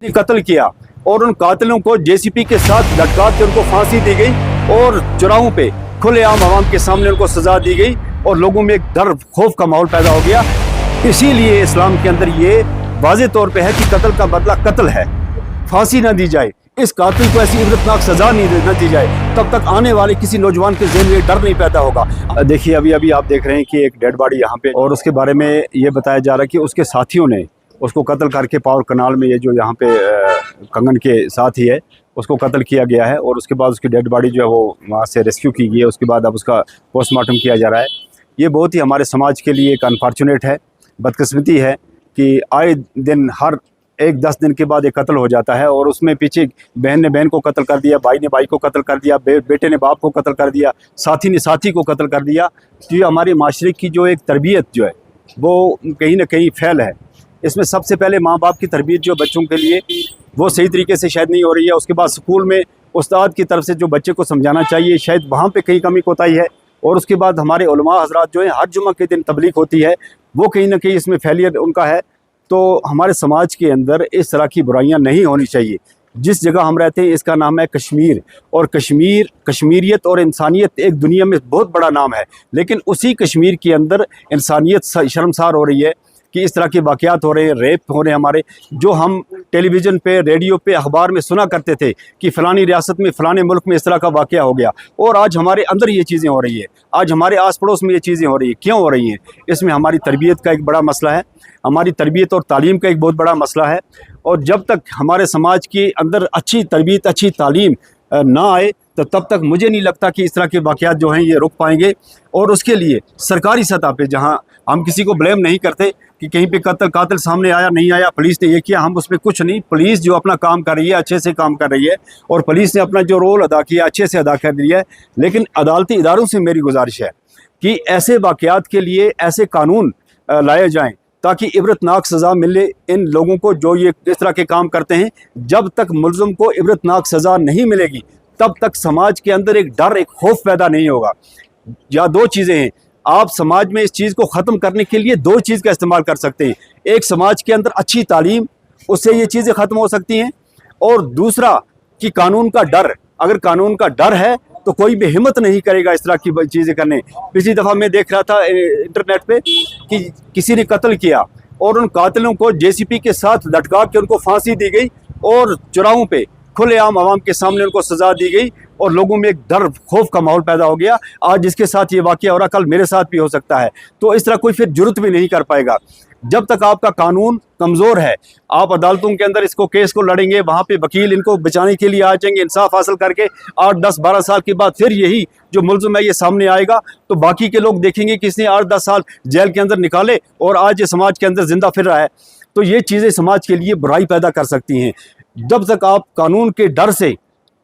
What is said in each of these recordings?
कत्ल किया और उन कातिलों को जेसीपी के साथ लटका के उनको फांसी दी गई और चौराहों पे खुलेआम आवाम के सामने उनको सजा दी गई और लोगों में एक डर खौफ का माहौल पैदा हो गया। इसीलिए इस्लाम के अंदर ये वाज़े तौर पे है कि कत्ल का बदला कत्ल है, फांसी ना दी जाए, इस कातिल को ऐसी इबरतनाक सजा नहीं दी जाए, तब तक आने वाले किसी नौजवान के ज़हन में डर नहीं पैदा होगा। देखिए अभी आप देख रहे हैं कि एक डेड बॉडी यहाँ पे, और उसके बारे में ये बताया जा रहा है कि उसके साथियों ने उसको कत्ल करके पावर कनाल में, ये जो यहाँ पे कंगन के साथ ही है, उसको कत्ल किया गया है और उसके बाद उसकी डेड बॉडी जो है वो वहाँ से रेस्क्यू की गई है। उसके बाद अब उसका पोस्टमार्टम किया जा रहा है। ये बहुत ही हमारे समाज के लिए एक अनफॉर्चुनेट है, बदकिस्मती है कि आए दिन हर 10 दिन के बाद एक कत्ल हो जाता है और उसमें पीछे बहन ने बहन को कत्ल कर दिया, भाई ने भाई को कत्ल कर दिया, बेटे ने बाप को कत्ल कर दिया, साथी ने साथी को कत्ल कर दिया। तो ये हमारे माशरे की जो एक तरबियत जो है वो कहीं ना कहीं फेल है। इसमें सबसे पहले माँ बाप की तरबियत जो बच्चों के लिए वो सही तरीके से शायद नहीं हो रही है। उसके बाद स्कूल में उस्ताद की तरफ से जो बच्चे को समझाना चाहिए शायद वहाँ पे कहीं कमी कोताही है। और उसके बाद हमारे उलमा हजरात जो हैं हर जुम्मा के दिन तबलीग होती है, वो कहीं ना कहीं इसमें फेलियर उनका है। तो हमारे समाज के अंदर इस तरह की बुराइयाँ नहीं होनी चाहिए। जिस जगह हम रहते हैं इसका नाम है कश्मीर, और कश्मीरियत और इंसानियत एक दुनिया में बहुत बड़ा नाम है, लेकिन उसी कश्मीर के अंदर इंसानियत शर्मसार हो रही है कि इस तरह के वाक़यात हो रहे हैं, रेप हो रहे हैं हमारे, जो हम टेलीविज़न पे, रेडियो पे, अखबार में सुना करते थे कि फ़लानी रियासत में, फ़लाने मुल्क में इस तरह का वाक़या हो गया, और आज हमारे अंदर ये चीज़ें हो रही है, आज हमारे आस पड़ोस में ये चीज़ें हो रही हैं। क्यों हो रही हैं? इसमें हमारी तरबियत का एक बड़ा मसला है, हमारी तरबियत और तालीम का एक बहुत बड़ा मसला है। और जब तक हमारे समाज के अंदर अच्छी तरबियत, अच्छी तालीम ना आए तो तब तक मुझे नहीं लगता कि इस तरह के वाक़यात जो हैं ये रुक पाएंगे। और उसके लिए सरकारी सतह पे, जहां हम किसी को ब्लेम नहीं करते कि कहीं पे कातिल सामने आया नहीं आया, पुलिस ने ये किया, हम उसमें कुछ नहीं, पुलिस जो अपना काम कर रही है अच्छे से काम कर रही है और पुलिस ने अपना जो रोल अदा किया अच्छे से अदा कर दिया है। लेकिन अदालती इदारों से मेरी गुजारिश है कि ऐसे वाक़यात के लिए ऐसे कानून लाए जाएँ ताकि इबरतनाक सज़ा मिले इन लोगों को जो ये इस तरह के काम करते हैं। जब तक मुल्ज़िम को इबरतनाक सज़ा नहीं मिलेगी तब तक समाज के अंदर एक डर, एक खौफ पैदा नहीं होगा। या दो चीज़ें हैं, आप समाज में इस चीज़ को ख़त्म करने के लिए दो चीज़ का इस्तेमाल कर सकते हैं। एक, समाज के अंदर अच्छी तालीम, उससे ये चीज़ें ख़त्म हो सकती हैं, और दूसरा कि कानून का डर। अगर कानून का डर है तो कोई भी हिम्मत नहीं करेगा इस तरह की चीज़ें करने। पिछली दफ़ा मैं देख रहा था इंटरनेट पे कि किसी ने कत्ल किया और उन कातिलों को जेसीपी के साथ लटका के उनको फांसी दी गई और चौराहों पे खुलेआम आवाम के सामने उनको सजा दी गई और लोगों में एक डर खौफ का माहौल पैदा हो गया। आज जिसके साथ ये वाक़या हो रहा, कल मेरे साथ भी हो सकता है। तो इस तरह कोई फिर जुर्रत भी नहीं कर पाएगा। जब तक आपका कानून कमज़ोर है, आप अदालतों के अंदर इसको केस को लड़ेंगे, वहाँ पे वकील इनको बचाने के लिए आ जाएंगे, इंसाफ हासिल करके 8, 10, 12 साल के बाद फिर यही जो मुल्ज़िम है ये सामने आएगा, तो बाकी के लोग देखेंगे कि इसने 8, 10 साल जेल के अंदर निकाले और आज ये समाज के अंदर ज़िंदा फिर रहा है। तो ये चीज़ें समाज के लिए बुराई पैदा कर सकती हैं। जब तक आप कानून के डर से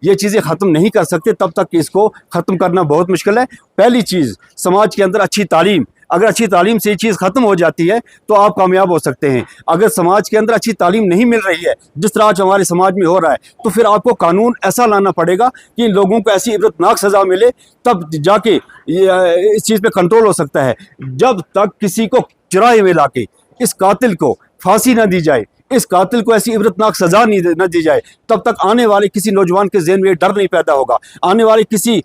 ये चीज़ें ख़त्म नहीं कर सकते तब तक इसको ख़त्म करना बहुत मुश्किल है। पहली चीज़, समाज के अंदर अच्छी तालीम। अगर अच्छी तालीम से ये चीज़ ख़त्म हो जाती है तो आप कामयाब हो सकते हैं। अगर समाज के अंदर अच्छी तालीम नहीं मिल रही है, जिस तरह आज हमारे समाज में हो रहा है, तो फिर आपको कानून ऐसा लाना पड़ेगा कि लोगों को ऐसी इबरतनाक सज़ा मिले, तब जाके इस चीज़ पे कंट्रोल हो सकता है। जब तक किसी को चुराए में ला के इस कातिल को फांसी ना दी जाए, इस कातिल को ऐसी इबरतनाक सज़ा न दी जाए, तब तक आने वाले किसी नौजवान के ज़हन में ये डर नहीं पैदा होगा, आने वाले किसी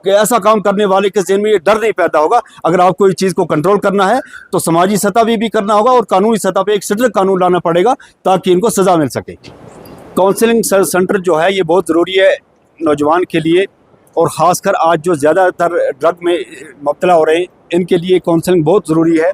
ऐसा काम करने वाले के ज़हन में ये डर नहीं पैदा होगा। अगर आपको इस चीज़ को कंट्रोल करना है तो समाजी सतह भी करना होगा और कानूनी सतह पे एक स्ट्रिक्ट कानून लाना पड़ेगा ताकि इनको सज़ा मिल सके। काउंसलिंग सेंटर जो है ये बहुत ज़रूरी है नौजवान के लिए, और ख़ासकर आज जो ज़्यादातर ड्रग में मुब्तला हो रहे हैं इनके लिए काउंसलिंग बहुत ज़रूरी है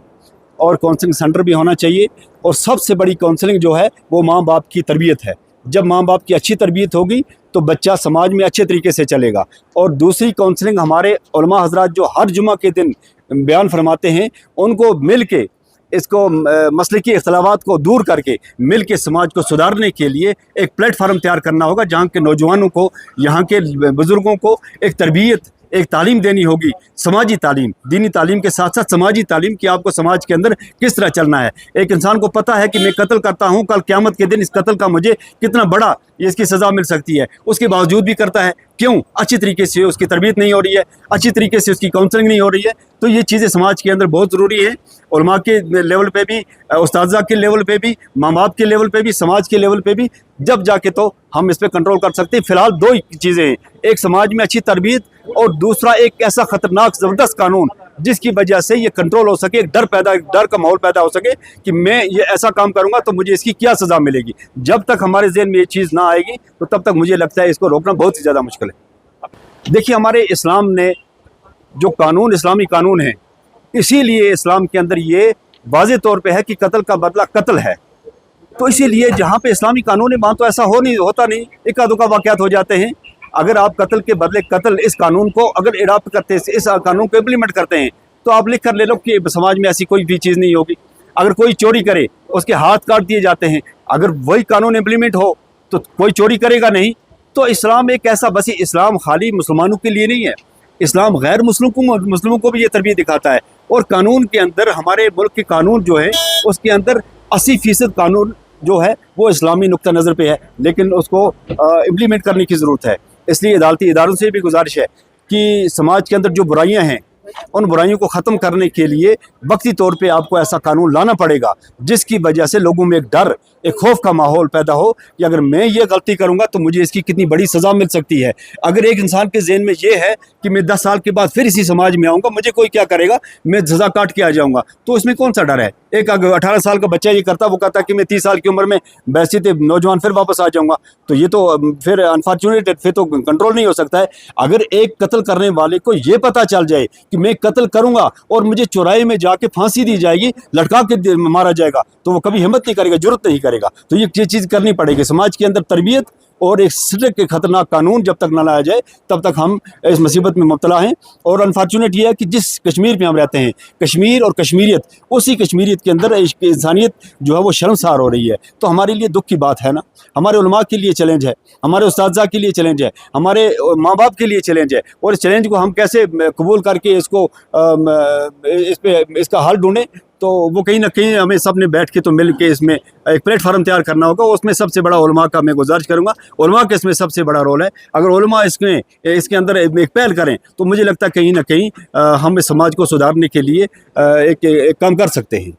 और काउंसलिंग सेंटर भी होना चाहिए। और सबसे बड़ी काउंसलिंग जो है वो माँ बाप की तरबियत है। जब माँ बाप की अच्छी तरबियत होगी तो बच्चा समाज में अच्छे तरीके से चलेगा। और दूसरी काउंसलिंग, हमारे उलमा हजरात जो हर जुमा के दिन बयान फरमाते हैं, उनको मिल के इसको मसलकी इख्तलाफात को दूर करके मिल के समाज को सुधारने के लिए एक प्लेटफार्म तैयार करना होगा, जहाँ के नौजवानों को, यहाँ के बुज़ुर्गों को एक तरबियत, एक तालीम देनी होगी, समाजी तालीम, दीनी तालीम के साथ साथ समाजी तालीम कि आपको समाज के अंदर किस तरह चलना है। एक इंसान को पता है कि मैं कत्ल करता हूँ, कल क़यामत के दिन इस कत्ल का मुझे कितना बड़ा इसकी सज़ा मिल सकती है, उसके बावजूद भी करता है। क्यों? अच्छी तरीके से उसकी तरबियत नहीं हो रही है, अच्छी तरीके से उसकी काउंसलिंग नहीं हो रही है। तो ये चीज़ें समाज के अंदर बहुत ज़रूरी है। उलमा के लेवल पे भी, उस्ताज़ा के लेवल पे भी, माँ बाप के लेवल पे भी, समाज के लेवल पे भी, जब जाके तो हम इस पर कंट्रोल कर सकते हैं। फ़िलहाल दो ही चीज़ें हैं, एक समाज में अच्छी तरबियत और दूसरा एक ऐसा ख़तरनाक ज़बरदस्त कानून जिसकी वजह से ये कंट्रोल हो सके, एक डर का माहौल पैदा हो सके कि मैं ये ऐसा काम करूँगा तो मुझे इसकी क्या सज़ा मिलेगी। जब तक हमारे ज़हन में ये चीज़ ना आएगी तो तब तक मुझे लगता है इसको रोकना बहुत ही ज़्यादा मुश्किल है। देखिए, हमारे इस्लाम ने जो कानून, इस्लामी कानून है, इसीलिए इस्लाम के अंदर ये वाज़े तौर पे है कि कत्ल का बदला कत्ल है। तो इसीलिए जहाँ पे इस्लामी कानून है वहाँ तो ऐसा होता नहीं, इक्का दुक्का वाक़यात हो जाते हैं। अगर आप कत्ल के बदले कत्ल इस कानून को अगर एडॉप्ट करते हैं, इस कानून को इम्प्लीमेंट करते हैं, तो आप लिख कर ले लो कि समाज में ऐसी कोई भी चीज़ नहीं होगी। अगर कोई चोरी करे उसके हाथ काट दिए जाते हैं, अगर वही कानून इम्प्लीमेंट हो तो कोई चोरी करेगा नहीं। तो इस्लाम एक ऐसा, बस इस्लाम खाली मुसलमानों के लिए नहीं है, इस्लाम गैर मुस्लिमों को भी ये तरबियत दिखाता है। और कानून के अंदर, हमारे मुल्क के कानून जो है उसके अंदर 80% कानून जो है वो इस्लामी नुक्ता नज़र पे है, लेकिन उसको इम्प्लीमेंट करने की ज़रूरत है। इसलिए अदालती इदारों से भी गुजारिश है कि समाज के अंदर जो बुराइयां हैं उन बुराइयों को ख़त्म करने के लिए वक्ती तौर पे आपको ऐसा कानून लाना पड़ेगा जिसकी वजह से लोगों में एक डर, एक खौफ का माहौल पैदा हो कि अगर मैं ये गलती करूंगा तो मुझे इसकी कितनी बड़ी सज़ा मिल सकती है। अगर एक इंसान के ज़हन में ये है कि मैं 10 साल के बाद फिर इसी समाज में आऊँगा, मुझे कोई क्या करेगा, मैं सज़ा काट के आ जाऊँगा, तो इसमें कौन सा डर है। एक 18 साल का बच्चा ये करता, वो कहता कि मैं 30 साल की उम्र में वैसे तो नौजवान फिर वापस आ जाऊँगा, तो ये तो फिर अनफॉर्चुनेट, फिर तो कंट्रोल नहीं हो सकता है। अगर एक कत्ल करने वाले को ये पता चल जाए कि मैं कत्ल करूँगा और मुझे चौराहे में जाके फांसी दी जाएगी, लटका के मारा जाएगा, तो वो कभी हिम्मत नहीं करेगा, जुर्रत नहीं करेगा। तो ये चीज़ करनी पड़ेगी। समाज के अंदर तरबियत और एक स्ट्रिक्ट खतरनाक कानून जब तक न लाया जाए तब तक हम इस मुसीबत में मुब्तला हैं। और अनफॉर्चुनेट ये है कि जिस कश्मीर में हम रहते हैं, कश्मीर और कश्मीरियत, उसी कश्मीरियत के अंदर इंसानियत जो है वो शर्मसार हो रही है। तो हमारे लिए दुख की बात है ना, हमारे उलमा के लिए चैलेंज है, हमारे उस्ताज़ा के लिए चैलेंज है, हमारे माँ बाप के लिए चैलेंज है। और इस चैलेंज को हम कैसे कबूल करके इसको इसका हल ढूंढें, तो वो कहीं ना कहीं हमें सब ने बैठ के तो मिल के इसमें एक प्लेटफार्म तैयार करना होगा। उसमें सबसे बड़ा उलमा का मैं गुजारिश करूँगा, उलमा के इसमें सबसे बड़ा रोल है। अगर उलमा इसके अंदर एक पहल करें तो मुझे लगता है कहीं ना कहीं हम इस समाज को सुधारने के लिए एक काम कर सकते हैं।